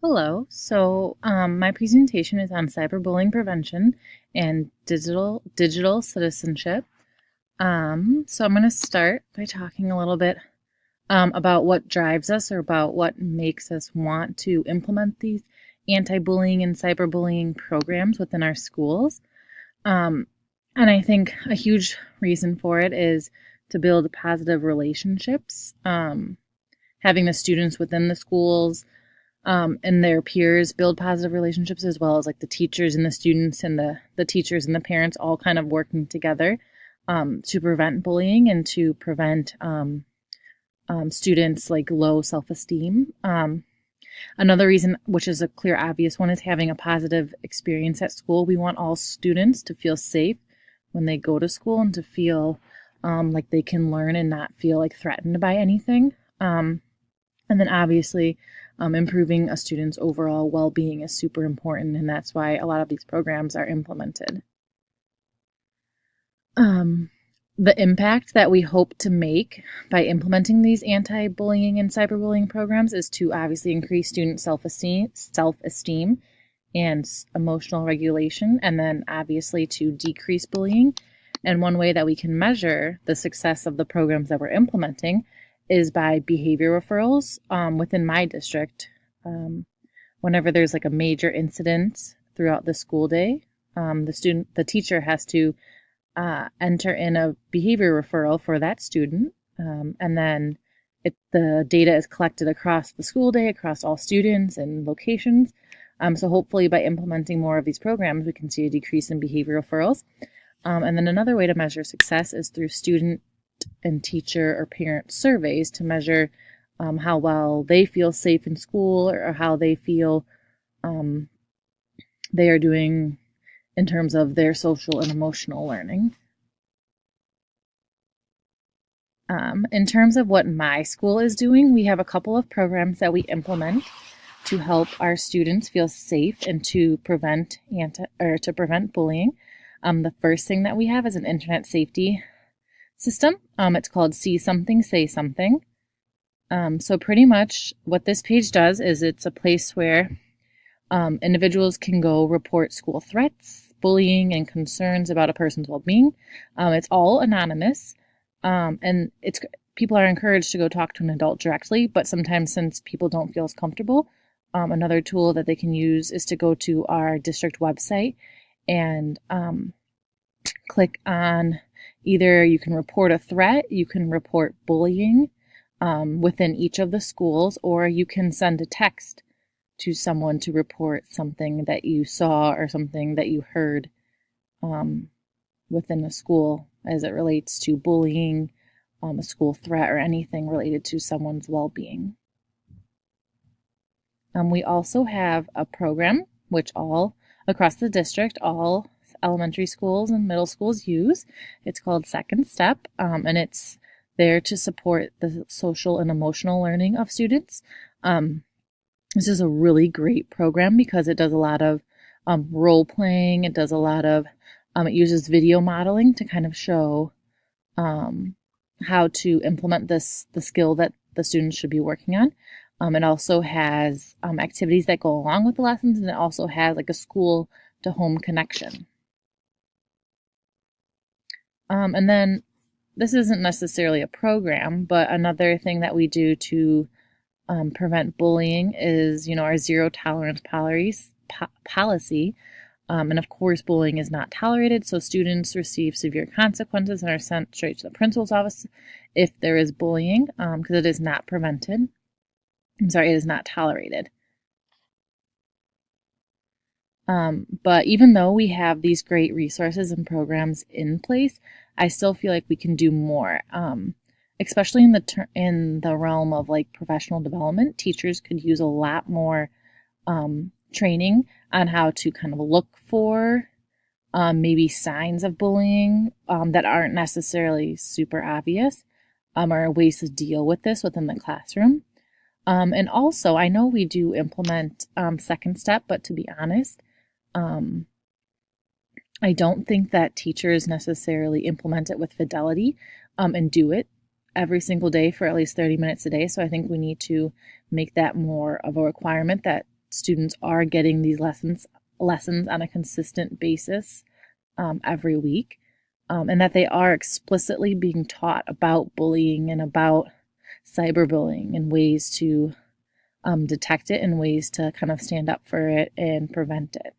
Hello. My presentation is on cyberbullying prevention and digital citizenship. I'm going to start by talking a little bit about what drives us or about what makes us want to implement these anti-bullying and cyberbullying programs within our schools. Um, and I think a huge reason for it is to build positive relationships, having the students within the schools and their peers build positive relationships, as well as like the teachers and the students and the teachers and the parents all kind of working together to prevent bullying and to prevent students like low self-esteem. Another reason, which is a clear obvious one, is having a positive experience at school. We want all students to feel safe when they go to school and to feel like they can learn and not feel like threatened by anything. And then obviously, improving a student's overall well-being is super important, and that's why a lot of these programs are implemented. The impact that we hope to make by implementing these anti-bullying and cyberbullying programs is to obviously increase student self-esteem and emotional regulation, and then obviously to decrease bullying. And one way that we can measure the success of the programs that we're implementing is by behavior referrals within my district. Whenever there's like a major incident throughout the school day, the teacher has to enter in a behavior referral for that student, and then the data is collected across the school day, across all students and locations. So hopefully by implementing more of these programs, we can see a decrease in behavior referrals. And then another way to measure success is through student and teacher or parent surveys to measure how well they feel safe in school or how they feel they are doing in terms of their social and emotional learning. In terms of what my school is doing, we have a couple of programs that we implement to help our students feel safe and to prevent bullying. The first thing that we have is an internet safety system. It's called See Something, Say Something. So pretty much what this page does is it's a place where individuals can go report school threats, bullying, and concerns about a person's well-being. It's all anonymous, and people are encouraged to go talk to an adult directly, but sometimes since people don't feel as comfortable, another tool that they can use is to go to our district website and click on either you can report a threat, you can report bullying within each of the schools, or you can send a text to someone to report something that you saw or something that you heard within the school as it relates to bullying, a school threat, or anything related to someone's well-being. We also have a program which all across the district, all elementary schools and middle schools use. It's called Second Step, and it's there to support the social and emotional learning of students. This is a really great program because it does a lot of role playing. It does a lot of, it uses video modeling to kind of show how to implement the skill that the students should be working on. It also has activities that go along with the lessons, and it also has like a school to home connection. And then this isn't necessarily a program, but another thing that we do to prevent bullying is, our zero tolerance policy. And of course, bullying is not tolerated, so students receive severe consequences and are sent straight to the principal's office if there is bullying, because it is not prevented. It is not tolerated. But even though we have these great resources and programs in place, I still feel like we can do more. Especially in the realm of like professional development, teachers could use a lot more training on how to kind of look for maybe signs of bullying that aren't necessarily super obvious, or ways to deal with this within the classroom. And also, I know we do implement Second Step, but to be honest, I don't think that teachers necessarily implement it with fidelity and do it every single day for at least 30 minutes a day. So I think we need to make that more of a requirement that students are getting these lessons on a consistent basis every week, and that they are explicitly being taught about bullying and about cyberbullying and ways to detect it and ways to kind of stand up for it and prevent it.